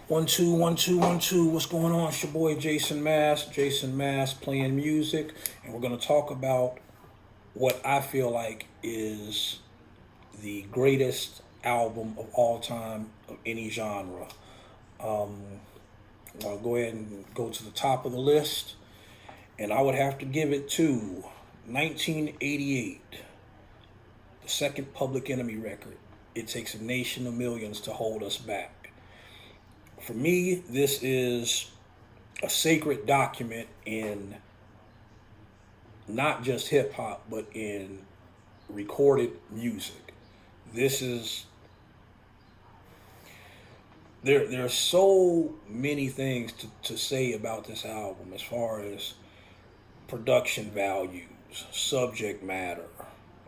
One, two, one, two, one, two. What's going on? It's your boy Jason Mass. Jason Mass playing music. And we're going to talk about what I feel like is the greatest album of all time of any genre. I'll go ahead and go to the top of the list. And I would have to give it to 1988, the second Public Enemy record. It takes a nation of millions to hold us back. For me, this is a sacred document in not just hip hop, but in recorded music. This is there are so many things to say about this album as far as production values, subject matter.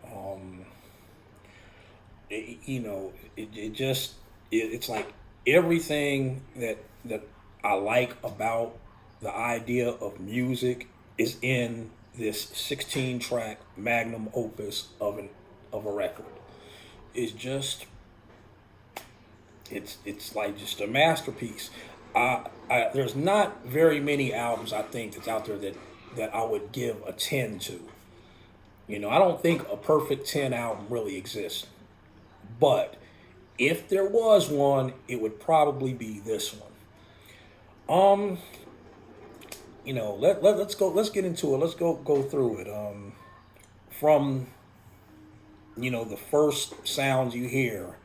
Um, it's like everything that I like about the idea of music is in this 16 track magnum opus of a record. It's just it's like just a masterpiece. There's not very many albums I think that's out there that I would give a 10 to. I don't think a perfect 10 album really exists. But if there was one, it would probably be this one. Um, let's go. Let's get into it. Let's go through it. From the first sounds you hear,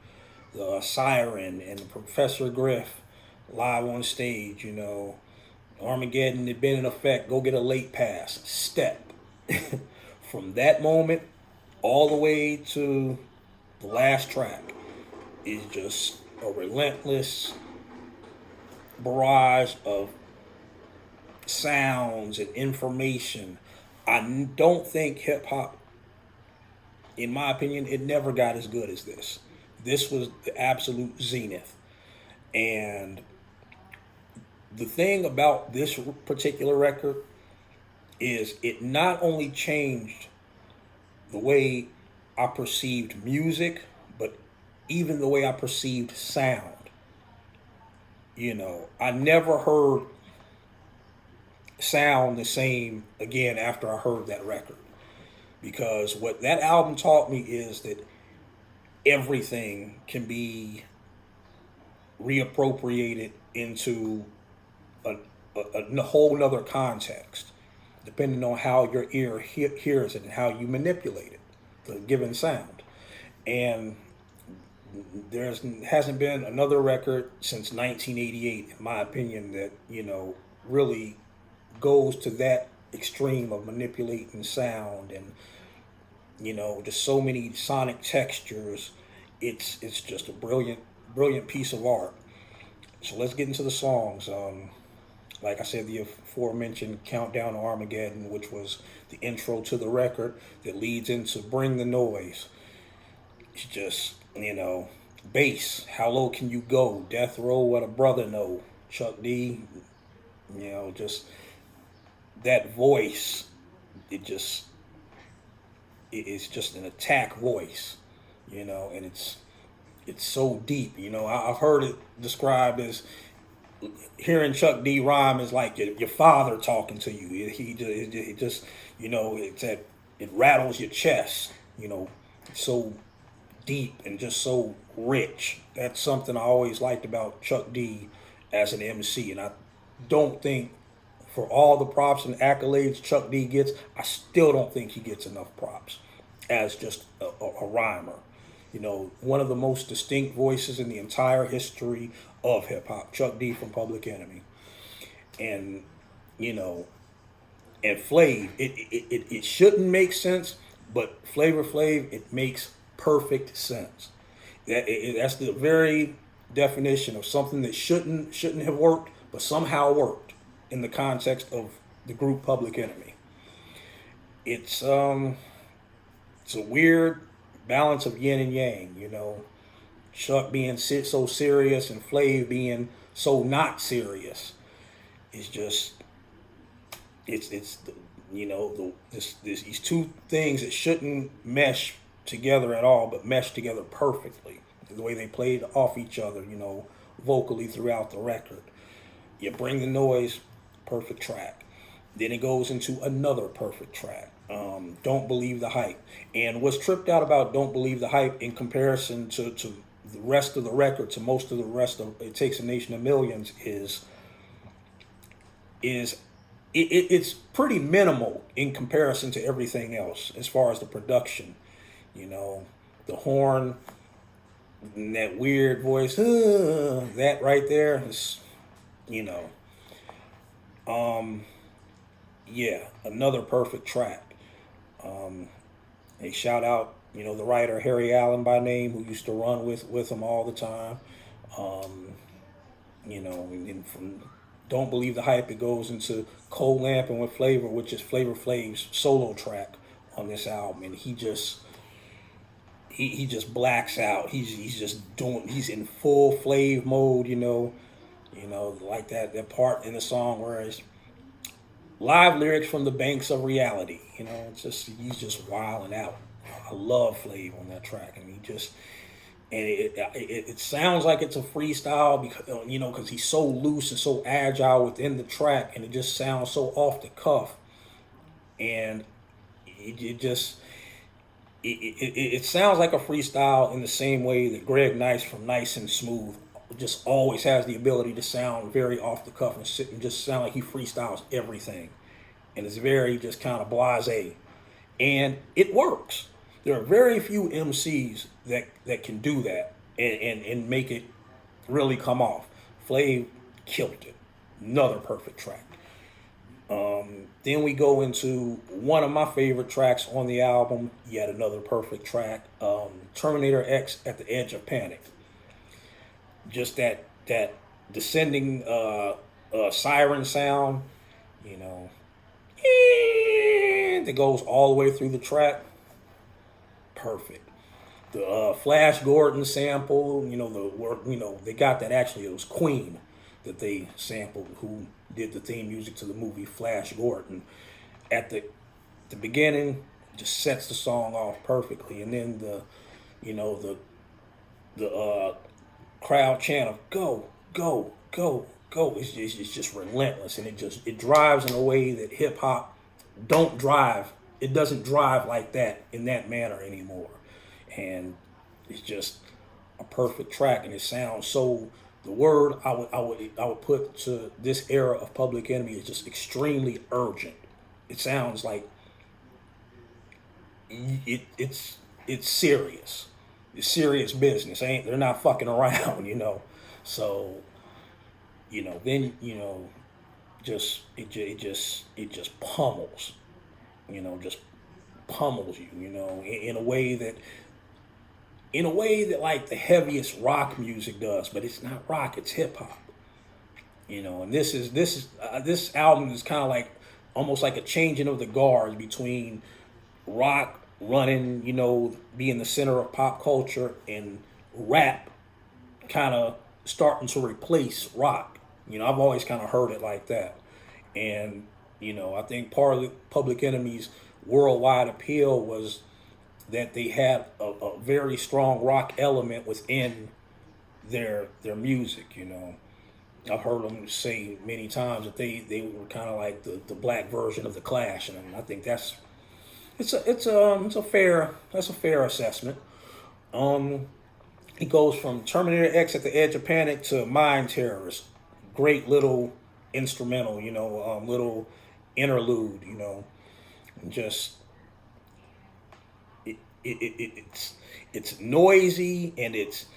the siren and Professor Griff live on stage. Armageddon had been in effect. Go get a late pass. Step. From that moment all the way to the last track is just a relentless barrage of sounds and information. I don't think hip hop, in my opinion, it never got as good as this. This was the absolute zenith. And the thing about this particular record is it not only changed the way I perceived music, but even the way I perceived sound. I never heard sound the same again after I heard that record. Because what that album taught me is that everything can be reappropriated into a whole nother context, depending on how your ear hears it and how you manipulate it, the given sound. And there hasn't been another record since 1988, in my opinion, that really goes to that extreme of manipulating sound and just so many sonic textures. It's just a brilliant piece of art. So let's get into the songs. Like I said, the aforementioned Countdown to Armageddon, which was the intro to the record that leads into Bring the Noise. It's just, bass. How low can you go? Death Row, What a Brother Know. Chuck D, just that voice. It's just an attack voice, and it's so deep. I've heard it described as hearing Chuck D rhyme is like your father talking to you. It just it rattles your chest. So deep and just so rich. That's something I always liked about Chuck D as an MC, and I don't think, for all the props and accolades Chuck D gets, I still don't think he gets enough props as just a rhymer. One of the most distinct voices in the entire history of hip hop, Chuck D from Public Enemy. And, and Flav, it shouldn't make sense, but Flavor Flav, it makes perfect sense. That's the very definition of something that shouldn't have worked, but somehow worked in the context of the group Public Enemy. It's a weird balance of yin and yang. Chuck being so serious and Flav being so not serious. It's just these two things that shouldn't mesh together at all, but mesh together perfectly. The way they played off each other, vocally throughout the record. You Bring the Noise, perfect track. Then it goes into another perfect track. Don't Believe the Hype. And what's tripped out about Don't Believe the Hype in comparison to the rest of the record, to most of the rest of It Takes a Nation of Millions, it's pretty minimal in comparison to everything else as far as the production. You know, the horn, and that weird voice, that right there is, you know, yeah, another perfect track. A shout out, the writer Harry Allen by name, who used to run with him all the time. And from Don't Believe the Hype, it goes into Cold Lampin' with Flavor, which is Flavor Flav's solo track on this album, and he just blacks out. He's in full Flav mode, like that part in the song where it's live lyrics from the banks of reality. He's just wilding out. I love Flav on that track, and it sounds like it's a freestyle because he's so loose and so agile within the track, and it just sounds so off the cuff, and it sounds like a freestyle in the same way that Greg Nice from Nice and Smooth just always has the ability to sound very off the cuff and sit and just sound like he freestyles everything, and it's very just kind of blasé, and it works. There are very few MCs that can do that and make it really come off. Flav killed it. Another perfect track. Then we go into one of my favorite tracks on the album, yet another perfect track, Terminator X, At the Edge of Panic. Just that descending siren sound, that goes all the way through the track. Perfect. The Flash Gordon sample, they got that. Actually, it was Queen that they sampled, who did the theme music to the movie Flash Gordon. At the beginning, just sets the song off perfectly, and then the crowd chant of "Go, go, go, go" is just relentless, and it drives in a way that hip hop don't drive. It doesn't drive like that in that manner anymore, and it's just a perfect track, and it sounds so. The word I would put to this era of Public Enemy is just extremely urgent. It sounds like it's serious. It's serious business. They're not fucking around, So, then it just pummels, just pummels you, in a way that like the heaviest rock music does, but it's not rock, it's hip hop. And this album is kind of like almost like a changing of the guards between rock running, being the center of pop culture, and rap kind of starting to replace rock. I've always kind of heard it like that. And, I think part of the Public Enemy's worldwide appeal was that they had a very strong rock element within their music. I've heard them say many times that they were kind of like the black version of the Clash, and I think that's a fair assessment. It goes from Terminator X, At the Edge of Panic, to Mind Terrorist. Great little instrumental, little interlude, just. It's noisy, and it's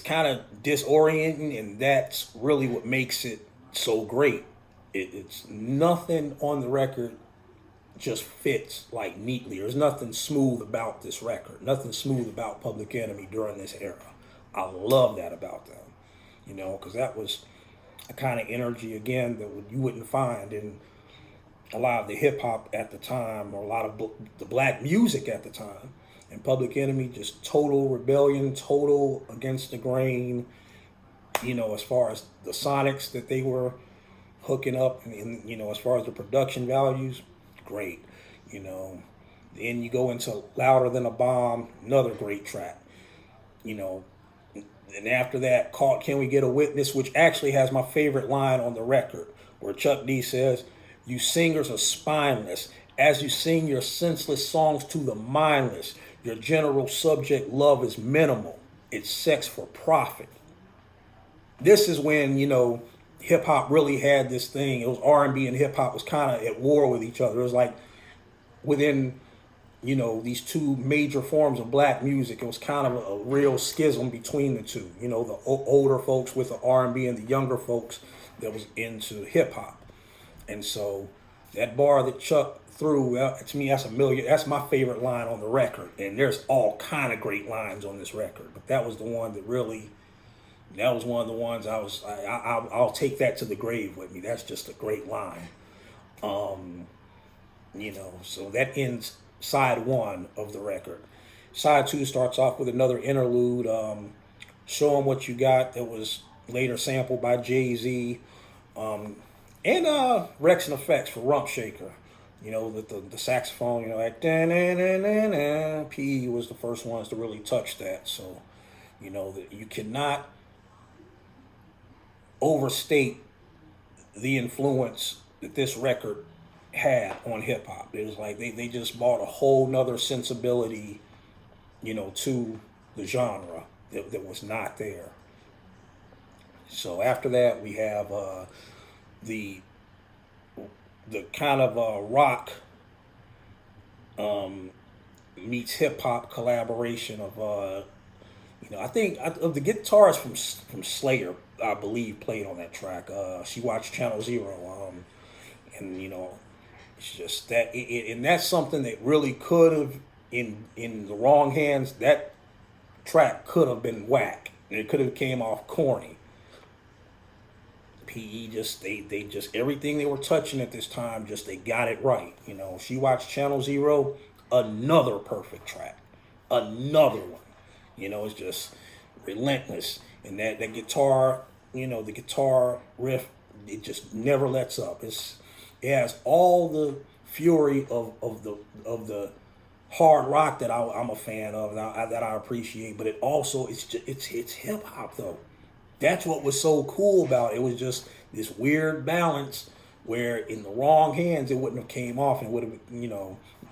kind of disorienting, and that's really what makes it so great. It's nothing on the record just fits like neatly. There's nothing smooth about this record, nothing smooth about Public Enemy during this era. I love that about them, because that was a kind of energy again that you wouldn't find in a lot of the hip hop at the time, or a lot of the black music at the time. And Public Enemy, just total rebellion, total against the grain, as far as the sonics that they were hooking up, and as far as the production values, great. Then you go into Louder Than a Bomb, another great track. And after that, caught Can We Get a Witness, which actually has my favorite line on the record, where Chuck D says, "You singers are spineless, as you sing your senseless songs to the mindless. Your general subject love is minimal. It's sex for profit." This is when, hip hop really had this thing. It was R&B and hip hop was kind of at war with each other. It was like within these two major forms of black music, it was kind of a real schism between the two. The older folks with the R&B and the younger folks that was into hip hop. And so that bar that Chuck threw, to me, that's my favorite line on the record. And there's all kind of great lines on this record, but that was the one that really, that was one of the ones I'll take that to the grave with me. That's just a great line. So that ends side one of the record. Side two starts off with another interlude, Show 'Em What You Got, that was later sampled by Jay-Z, and Rex and Effects for Rump Shaker. The saxophone, like P was the first ones to really touch that. So, that you cannot overstate the influence that this record had on hip hop. It was like they just brought a whole nother sensibility, to the genre that was not there. So after that, we have the kind of rock meets hip hop collaboration of I think of the guitarist from Slayer, I believe, played on that track. She Watched Channel Zero, and it's just that, and that's something that really could have, in the wrong hands, that track could have been whack, and it could have came off corny. PE just they just everything they were touching at this time, just they got it right. She Watched Channel Zero, another perfect track, another one. It's just relentless, and that guitar, the guitar riff, it just never lets up. It has all the fury of the hard rock that I'm a fan of, and that I appreciate, but it also it's hip hop though. That's what was so cool about it. It was just this weird balance where in the wrong hands it wouldn't have came off, and would have,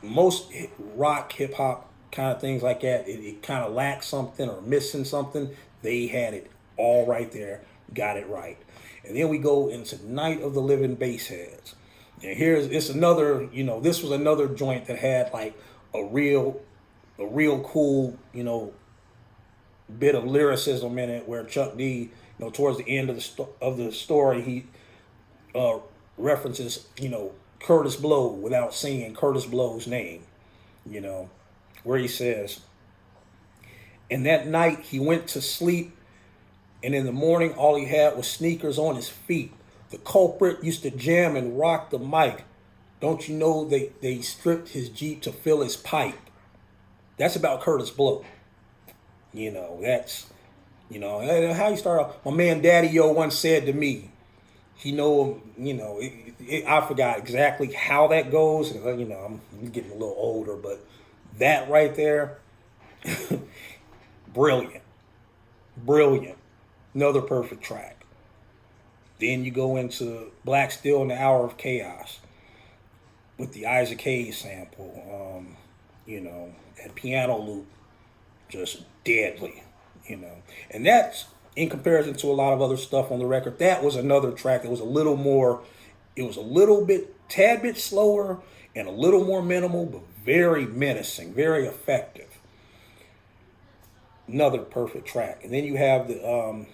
most rock, hip hop kind of things like that, it kind of lacked something or missing something. They had it all right there, got it right. And then we go into Night of the Living Bassheads. And it's another, this was another joint that had like a real cool, bit of lyricism in it, where Chuck D, towards the end of the story, he references, Curtis Blow without saying Curtis Blow's name, where he says, "And that night he went to sleep, and in the morning all he had was sneakers on his feet. The culprit used to jam and rock the mic. Don't you know they stripped his Jeep to fill his pipe?" That's about Curtis Blow. That's, how you start off. My man Daddy O once said to me, I forgot exactly how that goes. I'm getting a little older, but that right there, brilliant. Another perfect track. Then you go into Black Steel in the Hour of Chaos with the Isaac Hayes sample. That piano loop, just deadly. And that's in comparison to a lot of other stuff on the record. That was another track that was a little more. It was a tad bit slower and a little more minimal, but very menacing, very effective. Another perfect track. And then you have the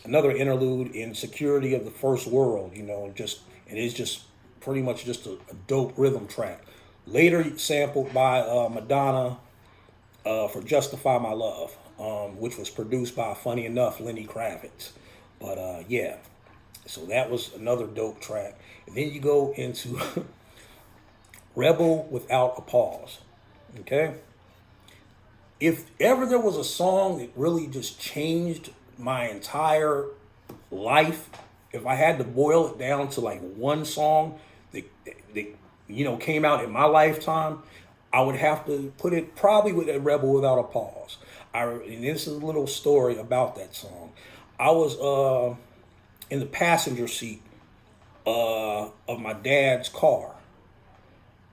another interlude in Security of the First World. It is just pretty much just a dope rhythm track. Later sampled by Madonna for Justify My Love, which was produced by, funny enough, Lenny Kravitz. But yeah, so that was another dope track. And then you go into Rebel Without a Pause. Okay? If ever there was a song that really just changed my entire life, if I had to boil it down to like one song that came out in my lifetime, I would have to put it probably with a Rebel Without a Pause. and this is a little story about that song. I was in the passenger seat of my dad's car,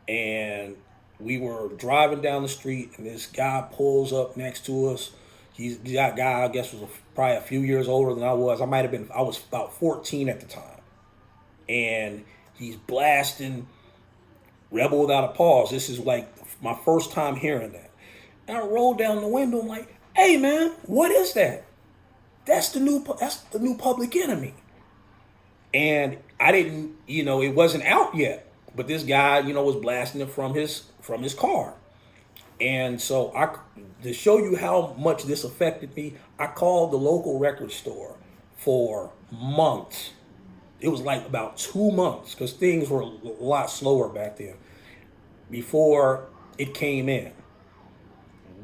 and we were driving down the street, and this guy pulls up next to us. That guy, I guess, was probably a few years older than I was. I was about 14 at the time. And he's blasting Rebel Without a Pause. This is like my first time hearing that. And I rolled down the window. I'm like, "Hey man, what is that? That's the new Public Enemy." And I didn't, it wasn't out yet. But this guy, was blasting it from his car. And so to show you how much this affected me, I called the local record store for months. It was like about 2 months, because things were a lot slower back then, before it came in,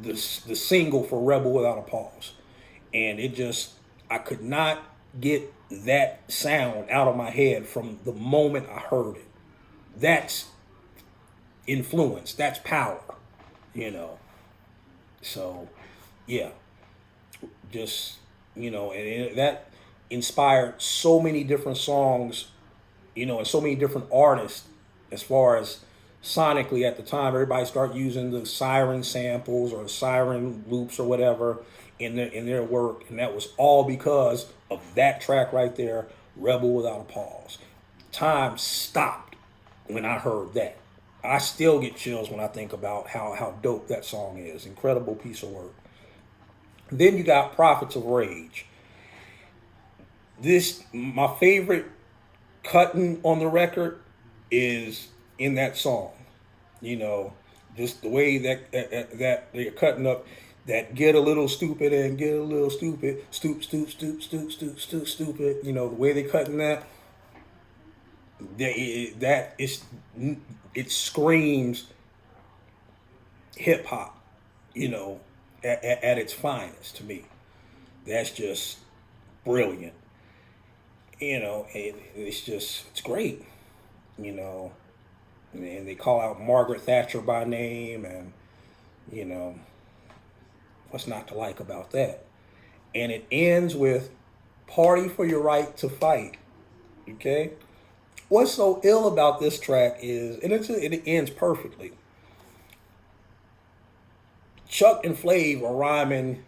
the single for Rebel Without a Pause. And I could not get that sound out of my head from the moment I heard it. That's influence, that's power, So, yeah, and that inspired so many different songs, and so many different artists. As far as sonically, at the time, everybody started using the siren samples or the siren loops or whatever in their work, and that was all because of that track right there, Rebel Without a Pause. Time stopped when I heard that. I still get chills when I think about how dope that song is. Incredible piece of work. Then you got Prophets of Rage. My favorite cutting on the record is in that song. Just the way that they're cutting up that "get a little stupid" and "get a little stupid," stoop, stupid. The way they cutting that. It screams hip hop, at its finest to me. That's just brilliant, and it's great, and they call out Margaret Thatcher by name, and what's not to like about that? And it ends with "Party for Your Right to Fight." Okay. What's so ill about this track is, and it ends perfectly. Chuck and Flav are rhyming,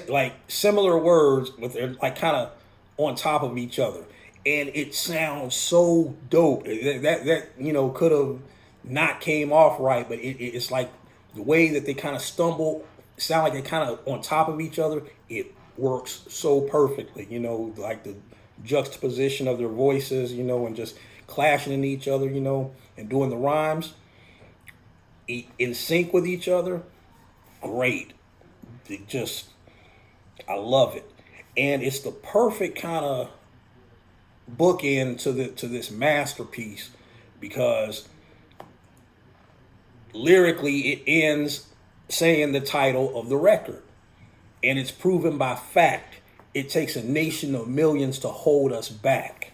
like similar words, but they're like kind of on top of each other, and it sounds so dope. That could have not came off right, but it's like the way that they kind of stumble, sound like they're kind of on top of each other. It works so perfectly, like the juxtaposition of their voices, and just clashing in each other, and doing the rhymes in sync with each other. Great. I love it. And it's the perfect kind of bookend to this masterpiece, because lyrically it ends saying the title of the record, and it's proven by fact. It takes a nation of millions to hold us back.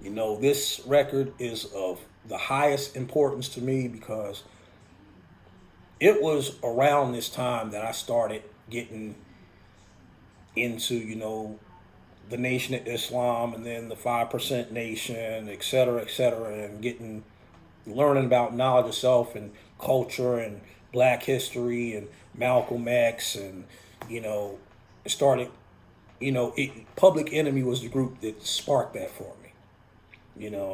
This record is of the highest importance to me, because it was around this time that I started getting into, the Nation of Islam, and then the 5% Nation, et cetera, and learning about knowledge of self and culture and Black history and Malcolm X, and it started. Public Enemy was the group that sparked that for me.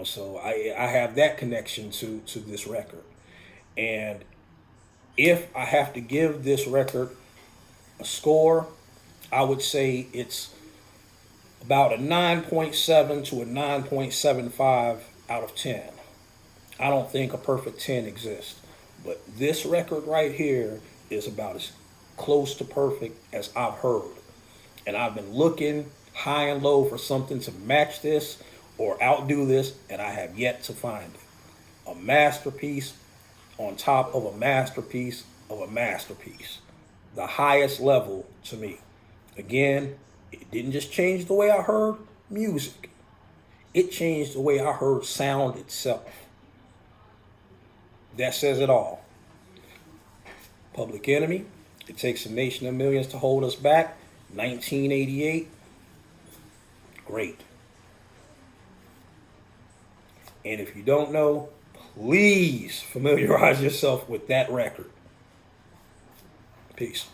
So I have that connection to this record, and if I have to give this record a score, I would say it's about a 9.7 to a 9.75 out of 10. I don't think a perfect 10 exists, but this record right here is about as close to perfect as I've heard. And I've been looking high and low for something to match this or outdo this, and I have yet to find it. A masterpiece on top of a masterpiece of a masterpiece. The highest level to me. Again, it didn't just change the way I heard music. It changed the way I heard sound itself. That says it all. Public Enemy, It Takes a Nation of Millions to Hold Us Back, 1988, great. And if you don't know, please familiarize yourself with that record. Peace.